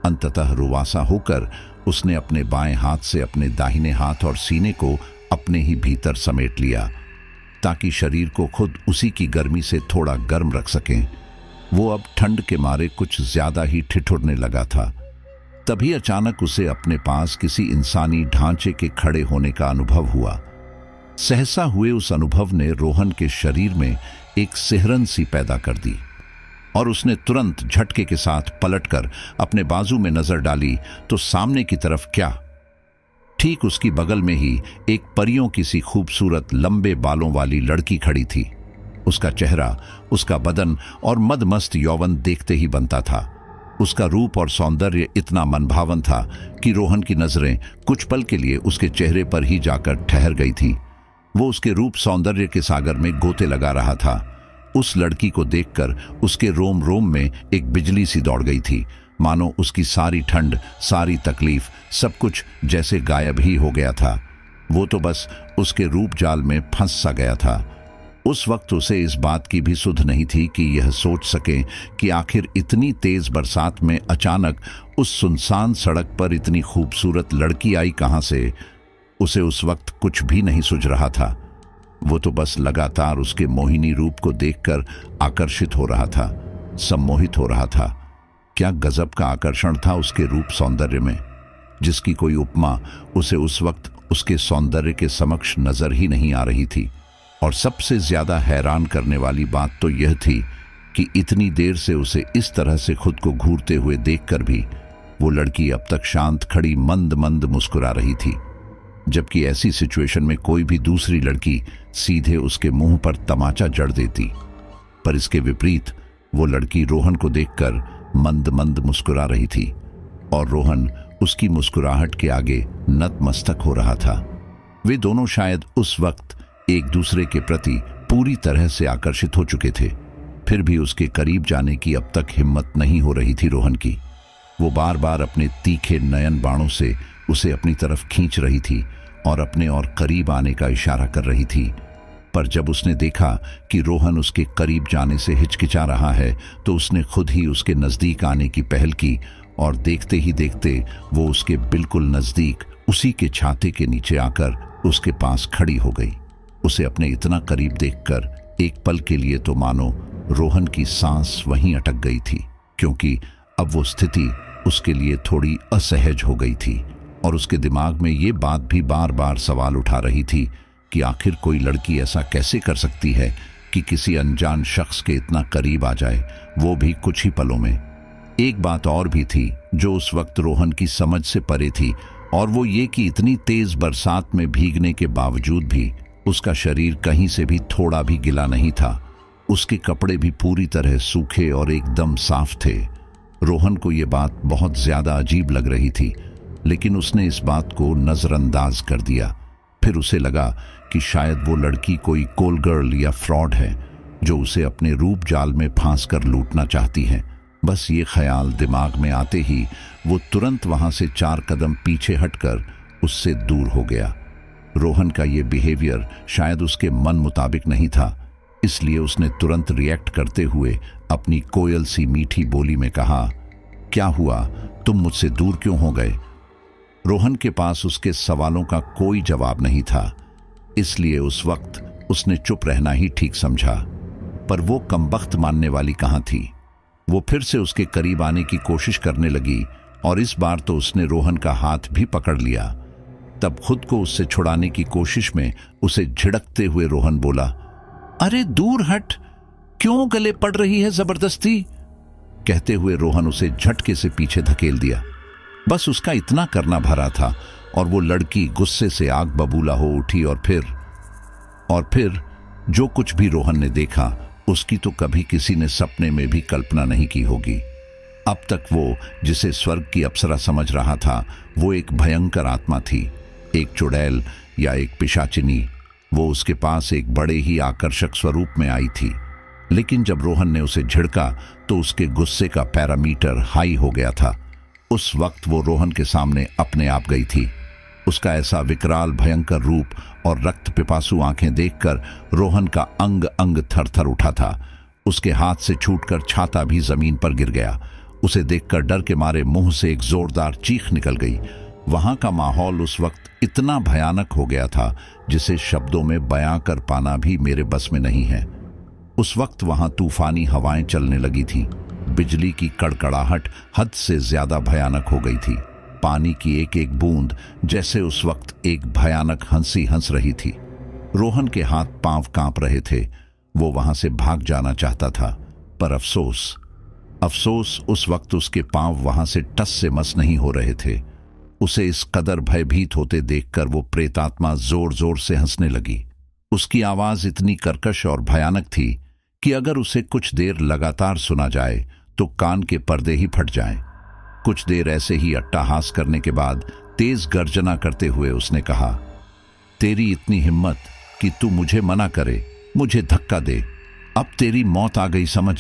अंततः रुवासा होकर उसने अपने बाएं हाथ से अपने दाहिने हाथ और सीने को अपने ही भीतर समेट लिया, ताकि शरीर को खुद उसी की गर्मी से थोड़ा गर्म रख सकें। वो अब ठंड के मारे कुछ ज्यादा ही ठिठुरने लगा था। तभी अचानक उसे अपने पास किसी इंसानी ढांचे के खड़े होने का अनुभव हुआ। सहसा हुए उस अनुभव ने रोहन के शरीर में एक सिहरन सी पैदा कर दी और उसने तुरंत झटके के साथ पलटकर अपने बाजू में नजर डाली तो सामने की तरफ क्या, ठीक उसकी बगल में ही एक परियों की सी खूबसूरत लंबे बालों वाली लड़की खड़ी थी। उसका चेहरा, उसका बदन और मदमस्त यौवन देखते ही बनता था। उसका रूप और सौंदर्य इतना मनभावन था कि रोहन की नजरें कुछ पल के लिए उसके चेहरे पर ही जाकर ठहर गई थी। वो उसके रूप सौंदर्य के सागर में गोते लगा रहा था। उस लड़की को देखकर उसके रोम रोम में एक बिजली सी दौड़ गई थी, मानो उसकी सारी ठंड, सारी तकलीफ, सब कुछ जैसे गायब ही हो गया था। वो तो बस उसके रूप जाल में फंस सा गया था। उस वक्त उसे इस बात की भी सुध नहीं थी कि यह सोच सके कि आखिर इतनी तेज बरसात में अचानक उस सुनसान सड़क पर इतनी खूबसूरत लड़की आई कहां से। उसे उस वक्त कुछ भी नहीं सूझ रहा था। वो तो बस लगातार उसके मोहिनी रूप को देखकर आकर्षित हो रहा था, सम्मोहित हो रहा था। क्या गजब का आकर्षण था उसके रूप सौंदर्य में, जिसकी कोई उपमा उसे उस वक्त उसके सौंदर्य के समक्ष नजर ही नहीं आ रही थी। और सबसे ज्यादा हैरान करने वाली बात तो यह थी कि इतनी देर से उसे इस तरह से खुद को घूरते हुए देखकर भी वो लड़की अब तक शांत खड़ी मंद मंद मुस्कुरा रही थी, जबकि ऐसी सिचुएशन में कोई भी दूसरी लड़की सीधे उसके मुंह पर तमाचा जड़ देती। पर इसके विपरीत वो लड़की रोहन को देखकर मंद मंद मुस्कुरा रही थी और रोहन उसकी मुस्कुराहट के आगे नतमस्तक हो रहा था। वे दोनों शायद उस वक्त एक दूसरे के प्रति पूरी तरह से आकर्षित हो चुके थे। फिर भी उसके करीब जाने की अब तक हिम्मत नहीं हो रही थी रोहन की। वो बार बार अपने तीखे नयन बाणों से उसे अपनी तरफ खींच रही थी और अपने और करीब आने का इशारा कर रही थी। पर जब उसने देखा कि रोहन उसके करीब जाने से हिचकिचा रहा है, तो उसने खुद ही उसके नजदीक आने की पहल की और देखते ही देखते वो उसके बिल्कुल नजदीक उसी के छाते के नीचे आकर उसके पास खड़ी हो गई। उसे अपने इतना करीब देखकर एक पल के लिए तो मानो रोहन की सांस वहीं अटक गई थी, क्योंकि अब वो स्थिति उसके लिए थोड़ी असहज हो गई थी और उसके दिमाग में ये बात भी बार बार सवाल उठा रही थी कि आखिर कोई लड़की ऐसा कैसे कर सकती है कि किसी अनजान शख्स के इतना करीब आ जाए, वो भी कुछ ही पलों में। एक बात और भी थी जो उस वक्त रोहन की समझ से परे थी, और वो ये कि इतनी तेज बरसात में भीगने के बावजूद भी उसका शरीर कहीं से भी थोड़ा भी गिला नहीं था। उसके कपड़े भी पूरी तरह सूखे और एकदम साफ थे। रोहन को ये बात बहुत ज्यादा अजीब लग रही थी, लेकिन उसने इस बात को नजरअंदाज कर दिया। फिर उसे लगा कि शायद वो लड़की कोई कॉल गर्ल या फ्रॉड है जो उसे अपने रूप जाल में फांस कर लूटना चाहती है। बस ये ख्याल दिमाग में आते ही वो तुरंत वहां से 4 कदम पीछे हटकर उससे दूर हो गया। रोहन का ये बिहेवियर शायद उसके मन मुताबिक नहीं था, इसलिए उसने तुरंत रिएक्ट करते हुए अपनी कोयल सी मीठी बोली में कहा, क्या हुआ, तुम मुझसे दूर क्यों हो गए? रोहन के पास उसके सवालों का कोई जवाब नहीं था, इसलिए उस वक्त उसने चुप रहना ही ठीक समझा। पर वो कमबख्त मानने वाली कहां थी। वो फिर से उसके करीब आने की कोशिश करने लगी और इस बार तो उसने रोहन का हाथ भी पकड़ लिया। तब खुद को उससे छुड़ाने की कोशिश में उसे झिड़कते हुए रोहन बोला, अरे दूर हट, क्यों गले पड़ रही है जबरदस्ती? कहते हुए रोहन उसे झटके से पीछे धकेल दिया। बस उसका इतना करना भरा था और वो लड़की गुस्से से आग बबूला हो उठी और फिर जो कुछ भी रोहन ने देखा उसकी तो कभी किसी ने सपने में भी कल्पना नहीं की होगी। अब तक वो जिसे स्वर्ग की अप्सरा समझ रहा था, वो एक भयंकर आत्मा थी, एक चुड़ैल या एक पिशाचिनी। वो उसके पास एक बड़े ही आकर्षक स्वरूप में आई थी, लेकिन जब रोहन ने उसे झिड़का तो उसके गुस्से का पैरामीटर हाई हो गया था। उस वक्त वो रोहन के सामने अपने आप गई थी। उसका ऐसा विकराल भयंकर रूप और रक्त पिपासु आंखें देखकर रोहन का अंग अंग थर थर उठा था। उसके हाथ से छूटकर छाता भी जमीन पर गिर गया। उसे देखकर डर के मारे मुंह से एक जोरदार चीख निकल गई। वहां का माहौल उस वक्त इतना भयानक हो गया था जिसे शब्दों में बयां कर पाना भी मेरे बस में नहीं है। उस वक्त वहां तूफानी हवाएं चलने लगी थी। बिजली की कड़कड़ाहट हद से ज्यादा भयानक हो गई थी। पानी की एक एक बूंद जैसे उस वक्त एक भयानक हंसी हंस रही थी। रोहन के हाथ पांव कांप रहे थे। वो वहां से भाग जाना चाहता था, पर अफसोस उस वक्त उसके पांव वहां से टस से मस नहीं हो रहे थे। उसे इस कदर भयभीत होते देखकर वो प्रेतात्मा जोर जोर से हंसने लगी। उसकी आवाज इतनी कर्कश और भयानक थी कि अगर उसे कुछ देर लगातार सुना जाए तो कान के पर्दे ही फट जाएं। कुछ देर ऐसे ही अट्टहास करने के बाद तेज गर्जना करते हुए उसने कहा, तेरी इतनी हिम्मत कि तू मुझे मना करे, मुझे धक्का दे, अब तेरी मौत आ गई समझ।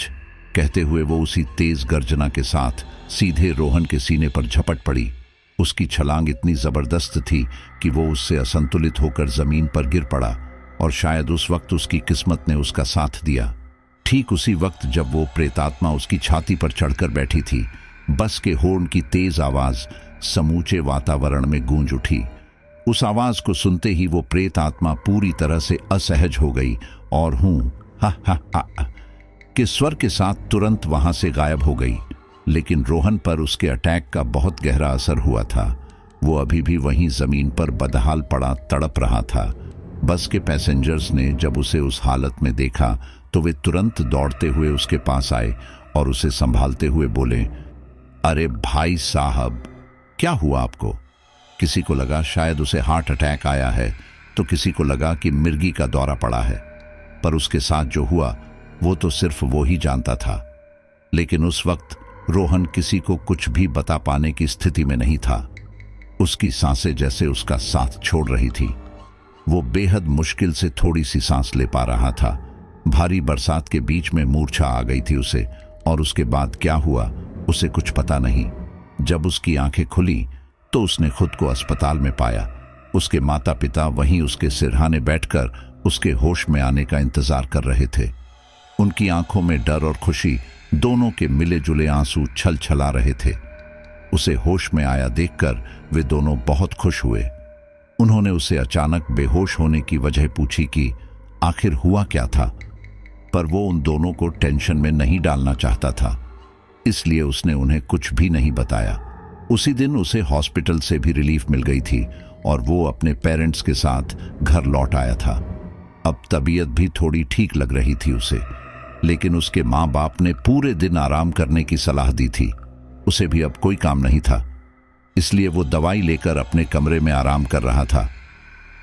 कहते हुए वो उसी तेज गर्जना के साथ सीधे रोहन के सीने पर झपट पड़ी। उसकी छलांग इतनी जबरदस्त थी कि वो उससे असंतुलित होकर जमीन पर गिर पड़ा और शायद उस वक्त उसकी किस्मत ने उसका साथ दिया। ठीक उसी वक्त जब वो प्रेतात्मा उसकी छाती पर चढ़कर बैठी थी, बस के हॉर्न की तेज आवाज समूचे वातावरण में गूंज उठी। उस आवाज को सुनते ही वो प्रेत आत्मा पूरी तरह से असहज हो गई और हूं हा हा हा के स्वर के साथ तुरंत वहां से गायब हो गई। लेकिन रोहन पर उसके अटैक का बहुत गहरा असर हुआ था। वो अभी भी वहीं जमीन पर बदहाल पड़ा तड़प रहा था। बस के पैसेंजर्स ने जब उसे उस हालत में देखा तो वे तुरंत दौड़ते हुए उसके पास आए और उसे संभालते हुए बोले, अरे भाई साहब, क्या हुआ आपको? किसी को लगा शायद उसे हार्ट अटैक आया है, तो किसी को लगा कि मिर्गी का दौरा पड़ा है। पर उसके साथ जो हुआ वो तो सिर्फ वो ही जानता था। लेकिन उस वक्त रोहन किसी को कुछ भी बता पाने की स्थिति में नहीं था। उसकी सांसें जैसे उसका साथ छोड़ रही थी। वो बेहद मुश्किल से थोड़ी सी सांस ले पा रहा था। भारी बरसात के बीच में मूर्छा आ गई थी उसे, और उसके बाद क्या हुआ उसे कुछ पता नहीं। जब उसकी आंखें खुली तो उसने खुद को अस्पताल में पाया। उसके माता पिता वहीं उसके सिरहाने बैठकर उसके होश में आने का इंतजार कर रहे थे। उनकी आंखों में डर और खुशी दोनों के मिले जुले आंसू छल छला रहे थे। उसे होश में आया देखकर वे दोनों बहुत खुश हुए। उन्होंने उसे अचानक बेहोश होने की वजह पूछी कि आखिर हुआ क्या था, पर वो उन दोनों को टेंशन में नहीं डालना चाहता था, इसलिए उसने उन्हें कुछ भी नहीं बताया। उसी दिन उसे हॉस्पिटल से भी रिलीफ मिल गई थी और वो अपने पेरेंट्स के साथ घर लौट आया था। अब तबीयत भी थोड़ी ठीक लग रही थी उसे, लेकिन उसके माँ बाप ने पूरे दिन आराम करने की सलाह दी थी। उसे भी अब कोई काम नहीं था, इसलिए वो दवाई लेकर अपने कमरे में आराम कर रहा था।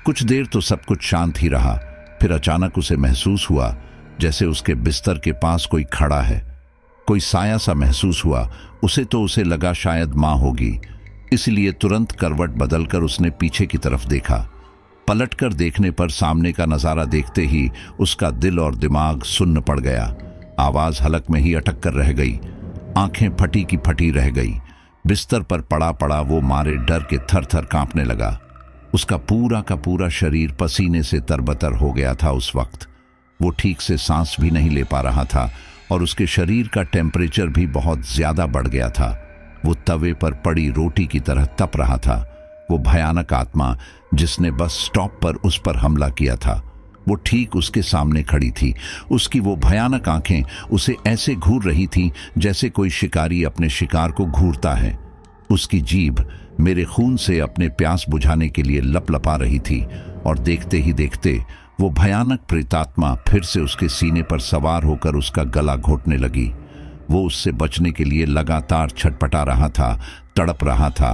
कुछ देर तो सब कुछ शांत ही रहा। फिर अचानक उसे महसूस हुआ जैसे उसके बिस्तर के पास कोई खड़ा है। कोई साया सा महसूस हुआ उसे, तो उसे लगा शायद माँ होगी, इसलिए तुरंत करवट बदलकर उसने पीछे की तरफ देखा। पलटकर देखने पर सामने का नजारा देखते ही उसका दिल और दिमाग सुन्न पड़ गया। आवाज हलक में ही अटक कर रह गई, आंखें फटी की फटी रह गई। बिस्तर पर पड़ा पड़ा वो मारे डर के थर थर कांपने लगा। उसका पूरा का पूरा शरीर पसीने से तरबतर हो गया था। उस वक्त वो ठीक से सांस भी नहीं ले पा रहा था और उसके शरीर का टेम्परेचर भी बहुत ज्यादा बढ़ गया था। वो तवे पर पड़ी रोटी की तरह तप रहा था। वो भयानक आत्मा जिसने बस स्टॉप पर उस पर हमला किया था, वो ठीक उसके सामने खड़ी थी। उसकी वो भयानक आंखें उसे ऐसे घूर रही थीं जैसे कोई शिकारी अपने शिकार को घूरता है। उसकी जीभ मेरे खून से अपने प्यास बुझाने के लिए लपलपा रही थी और देखते ही देखते वो भयानक प्रेतात्मा फिर से उसके सीने पर सवार होकर उसका गला घोंटने लगी। वो उससे बचने के लिए लगातार छटपटा रहा था, तड़प रहा था,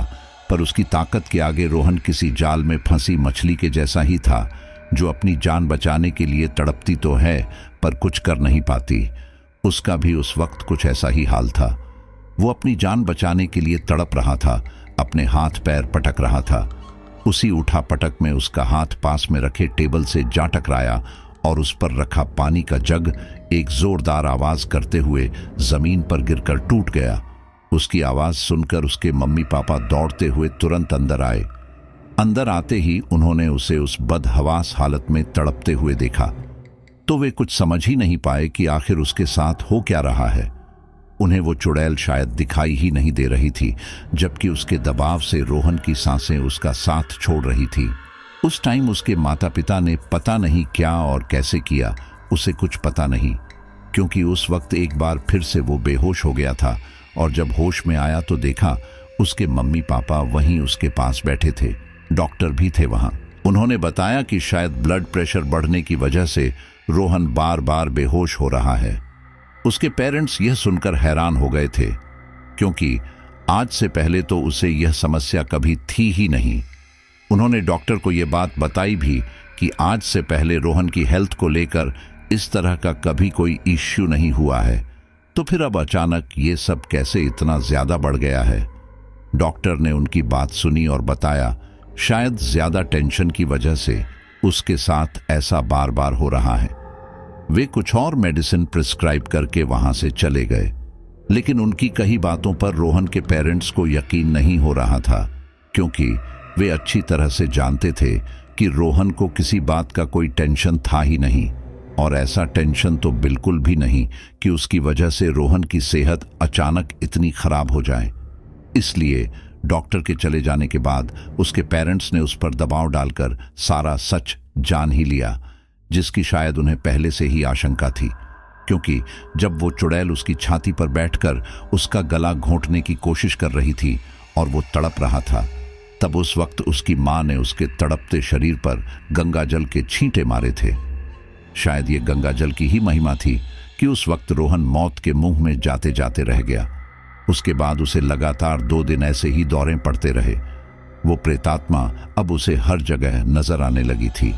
पर उसकी ताकत के आगे रोहन किसी जाल में फंसी मछली के जैसा ही था, जो अपनी जान बचाने के लिए तड़पती तो है पर कुछ कर नहीं पाती। उसका भी उस वक्त कुछ ऐसा ही हाल था। वो अपनी जान बचाने के लिए तड़प रहा था, अपने हाथ पैर पटक रहा था। उसी उठा पटक में उसका हाथ पास में रखे टेबल से जा टकराया और उस पर रखा पानी का जग एक जोरदार आवाज करते हुए जमीन पर गिरकर टूट गया। उसकी आवाज सुनकर उसके मम्मी पापा दौड़ते हुए तुरंत अंदर आए। अंदर आते ही उन्होंने उसे उस बदहवास हालत में तड़पते हुए देखा, तो वे कुछ समझ ही नहीं पाए कि आखिर उसके साथ हो क्या रहा है। उन्हें वो चुड़ैल शायद दिखाई ही नहीं दे रही थी, जबकि उसके दबाव से रोहन की सांसें उसका साथ छोड़ रही थी। उस टाइम उसके माता पिता ने पता नहीं क्या और कैसे किया, उसे कुछ पता नहीं, क्योंकि उस वक्त एक बार फिर से वो बेहोश हो गया था और जब होश में आया तो देखा उसके मम्मी पापा वहीं उसके पास बैठे थे। डॉक्टर भी थे वहां। उन्होंने बताया कि शायद ब्लड प्रेशर बढ़ने की वजह से रोहन बार बार बेहोश हो रहा है। उसके पेरेंट्स यह सुनकर हैरान हो गए थे, क्योंकि आज से पहले तो उसे यह समस्या कभी थी ही नहीं। उन्होंने डॉक्टर को यह बात बताई भी कि आज से पहले रोहन की हेल्थ को लेकर इस तरह का कभी कोई इश्यू नहीं हुआ है, तो फिर अब अचानक ये सब कैसे इतना ज्यादा बढ़ गया है। डॉक्टर ने उनकी बात सुनी और बताया शायद ज्यादा टेंशन की वजह से उसके साथ ऐसा बार बार हो रहा है। वे कुछ और मेडिसिन प्रिस्क्राइब करके वहां से चले गए, लेकिन उनकी कई बातों पर रोहन के पेरेंट्स को यकीन नहीं हो रहा था, क्योंकि वे अच्छी तरह से जानते थे कि रोहन को किसी बात का कोई टेंशन था ही नहीं, और ऐसा टेंशन तो बिल्कुल भी नहीं कि उसकी वजह से रोहन की सेहत अचानक इतनी खराब हो जाए। इसलिए डॉक्टर के चले जाने के बाद उसके पेरेंट्स ने उस पर दबाव डालकर सारा सच जान ही लिया, जिसकी शायद उन्हें पहले से ही आशंका थी, क्योंकि जब वो चुड़ैल उसकी छाती पर बैठकर उसका गला घोंटने की कोशिश कर रही थी और वो तड़प रहा था, तब उस वक्त उसकी मां ने उसके तड़पते शरीर पर गंगाजल के छींटे मारे थे। शायद ये गंगाजल की ही महिमा थी कि उस वक्त रोहन मौत के मुंह में जाते जाते रह गया। उसके बाद उसे लगातार 2 दिन ऐसे ही दौरे पड़ते रहे। वो प्रेतात्मा अब उसे हर जगह नजर आने लगी थी।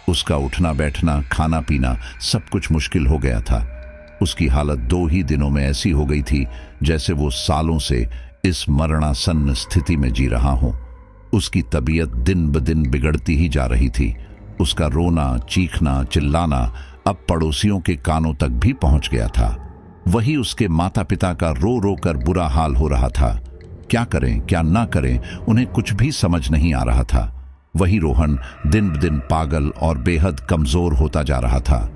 उसका उठना बैठना, खाना पीना सब कुछ मुश्किल हो गया था। उसकी हालत 2 ही दिनों में ऐसी हो गई थी जैसे वो सालों से इस मरणासन्न स्थिति में जी रहा हो। उसकी तबीयत दिन ब दिन बिगड़ती ही जा रही थी। उसका रोना, चीखना, चिल्लाना अब पड़ोसियों के कानों तक भी पहुंच गया था। वही उसके माता पिता का रो रो कर बुरा हाल हो रहा था। क्या करें क्या ना करें, उन्हें कुछ भी समझ नहीं आ रहा था। वही रोहन दिन ब दिन पागल और बेहद कमजोर होता जा रहा था।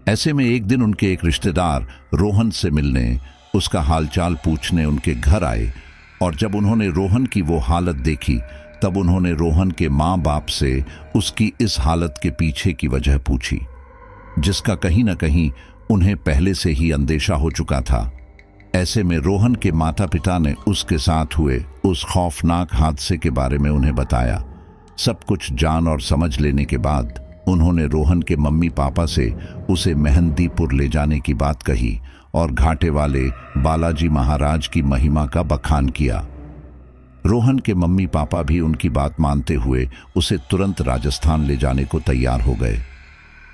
ऐसे में एक दिन उनके एक रिश्तेदार रोहन से मिलने, उसका हालचाल पूछने उनके घर आए, और जब उन्होंने रोहन की वो हालत देखी तब उन्होंने रोहन के माँ बाप से उसकी इस हालत के पीछे की वजह पूछी, जिसका कहीं ना कहीं उन्हें पहले से ही अंदेशा हो चुका था। ऐसे में रोहन के माता पिता ने उसके साथ हुए उस खौफनाक हादसे के बारे में उन्हें बताया। सब कुछ जान और समझ लेने के बाद उन्होंने रोहन के मम्मी पापा से उसे मेहंदीपुर ले जाने की बात कही और घाटे वाले बालाजी महाराज की महिमा का बखान किया। रोहन के मम्मी पापा भी उनकी बात मानते हुए उसे तुरंत राजस्थान ले जाने को तैयार हो गए।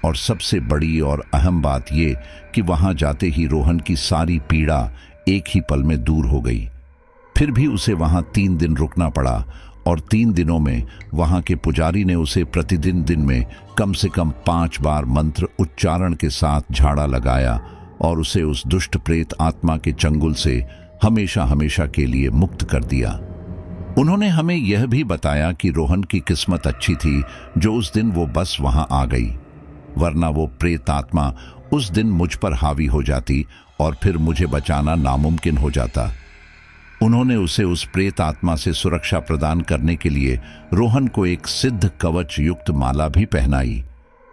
और सबसे बड़ी और अहम बात ये कि वहां जाते ही रोहन की सारी पीड़ा एक ही पल में दूर हो गई। फिर भी उसे वहां 3 दिन रुकना पड़ा, और 3 दिनों में वहां के पुजारी ने उसे प्रतिदिन दिन में कम से कम 5 बार मंत्र उच्चारण के साथ झाड़ा लगाया और उसे उस दुष्ट प्रेत आत्मा के चंगुल से हमेशा हमेशा के लिए मुक्त कर दिया। उन्होंने हमें यह भी बताया कि रोहन की किस्मत अच्छी थी जो उस दिन वो बस वहां आ गई, वरना वो प्रेत आत्मा उस दिन मुझ पर हावी हो जाती और फिर मुझे बचाना नामुमकिन हो जाता। उन्होंने उसे उस प्रेत आत्मा से सुरक्षा प्रदान करने के लिए रोहन को एक सिद्ध कवच युक्त माला भी पहनाई,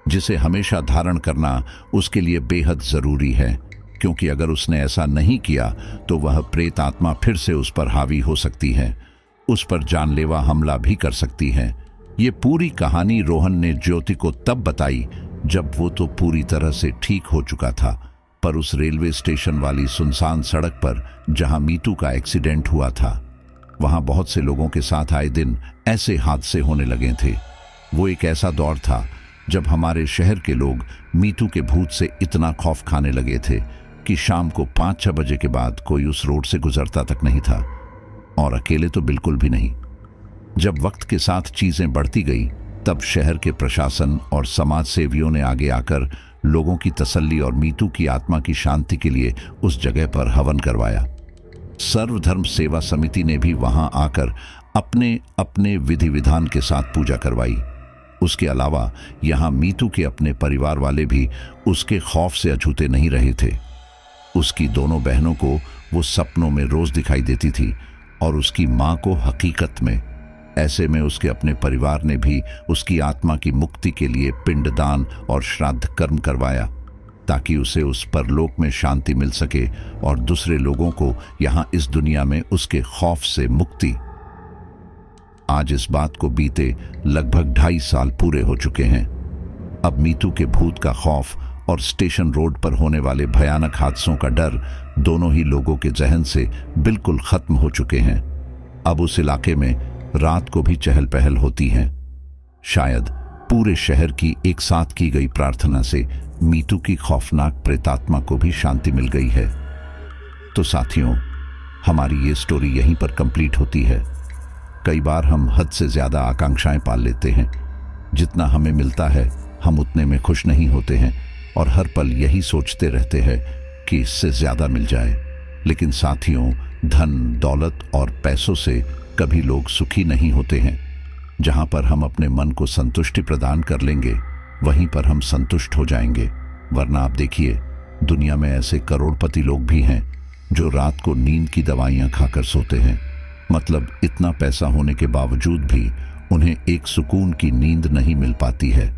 जिसे हमेशा धारण करना उसके लिए बेहद जरूरी है, क्योंकि अगर उसने ऐसा नहीं किया तो वह प्रेत आत्मा फिर से उस पर हावी हो सकती है, उस पर जानलेवा हमला भी कर सकती है। ये पूरी कहानी रोहन ने ज्योति को तब बताई जब वो तो पूरी तरह से ठीक हो चुका था, पर उस रेलवे स्टेशन वाली सुनसान सड़क पर जहां मीतू का एक्सीडेंट हुआ था, वहां बहुत से लोगों के साथ आए दिन ऐसे हादसे होने लगे थे। वो एक ऐसा दौर था जब हमारे शहर के लोग मीतू के भूत से इतना खौफ खाने लगे थे कि शाम को 5-6 बजे के बाद कोई उस रोड से गुजरता तक नहीं था, और अकेले तो बिल्कुल भी नहीं। जब वक्त के साथ चीजें बढ़ती गई तब शहर के प्रशासन और समाज सेवियों ने आगे आकर लोगों की तसल्ली और मीतू की आत्मा की शांति के लिए उस जगह पर हवन करवाया। सर्वधर्म सेवा समिति ने भी वहां आकर अपने अपने विधि विधान के साथ पूजा करवाई। उसके अलावा यहां मीतू के अपने परिवार वाले भी उसके खौफ से अछूते नहीं रहे थे। उसकी दोनों बहनों को वो सपनों में रोज दिखाई देती थी और उसकी मां को हकीकत में। ऐसे में उसके अपने परिवार ने भी उसकी आत्मा की मुक्ति के लिए पिंडदान और श्राद्ध कर्म करवाया, ताकि उसे उस परलोक में शांति मिल सके और दूसरे लोगों को यहां इस दुनिया में उसके खौफ से मुक्ति। आज इस बात को बीते लगभग 2.5 साल पूरे हो चुके हैं। अब मीतू के भूत का खौफ और स्टेशन रोड पर होने वाले भयानक हादसों का डर दोनों ही लोगों के जहन से बिल्कुल खत्म हो चुके हैं। अब उस इलाके में रात को भी चहल पहल होती है। शायद पूरे शहर की एक साथ की गई प्रार्थना से मीतू की खौफनाक प्रेतात्मा को भी शांति मिल गई है। तो साथियों, हमारी ये स्टोरी यहीं पर कंप्लीट होती है। कई बार हम हद से ज्यादा आकांक्षाएं पाल लेते हैं। जितना हमें मिलता है हम उतने में खुश नहीं होते हैं और हर पल यही सोचते रहते हैं कि इससे ज्यादा मिल जाए। लेकिन साथियों, धन, दौलत और पैसों से कभी लोग सुखी नहीं होते हैं। जहां पर हम अपने मन को संतुष्टि प्रदान कर लेंगे वहीं पर हम संतुष्ट हो जाएंगे। वरना आप देखिए, दुनिया में ऐसे करोड़पति लोग भी हैं जो रात को नींद की दवाइयां खाकर सोते हैं। मतलब इतना पैसा होने के बावजूद भी उन्हें एक सुकून की नींद नहीं मिल पाती है।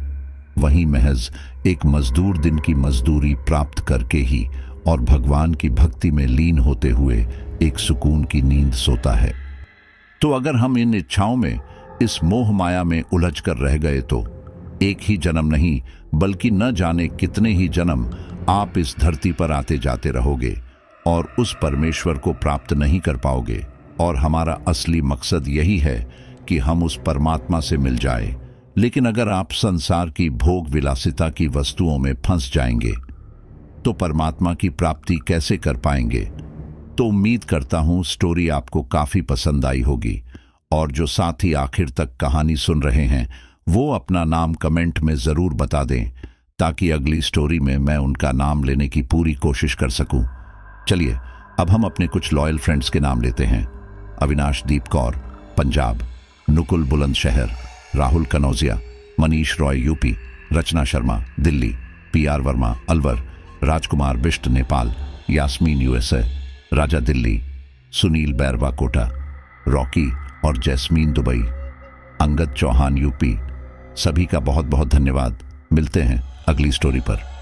वहीं महज एक मजदूर दिन की मजदूरी प्राप्त करके ही और भगवान की भक्ति में लीन होते हुए एक सुकून की नींद सोता है। तो अगर हम इन इच्छाओं में, इस मोह माया में उलझ कर रह गए तो एक ही जन्म नहीं बल्कि न जाने कितने ही जन्म आप इस धरती पर आते जाते रहोगे और उस परमेश्वर को प्राप्त नहीं कर पाओगे। और हमारा असली मकसद यही है कि हम उस परमात्मा से मिल जाए। लेकिन अगर आप संसार की भोग विलासिता की वस्तुओं में फंस जाएंगे तो परमात्मा की प्राप्ति कैसे कर पाएंगे। तो उम्मीद करता हूं स्टोरी आपको काफी पसंद आई होगी, और जो साथी आखिर तक कहानी सुन रहे हैं वो अपना नाम कमेंट में जरूर बता दें, ताकि अगली स्टोरी में मैं उनका नाम लेने की पूरी कोशिश कर सकूं। चलिए अब हम अपने कुछ लॉयल फ्रेंड्स के नाम लेते हैं। Avinash Deep Kaur Punjab, Nukul Bulandshahr, Rahul Kanojia, Manish Roy UP, Rachna Sharma Delhi, PR Verma Alwar, Rajkumar Bisht Nepal, Yasmin USA, Raja Delhi, Sunil Bairwa Kota, Rocky और Jasmine Dubai, Angad Chauhan UP। सभी का बहुत बहुत धन्यवाद। मिलते हैं अगली स्टोरी पर।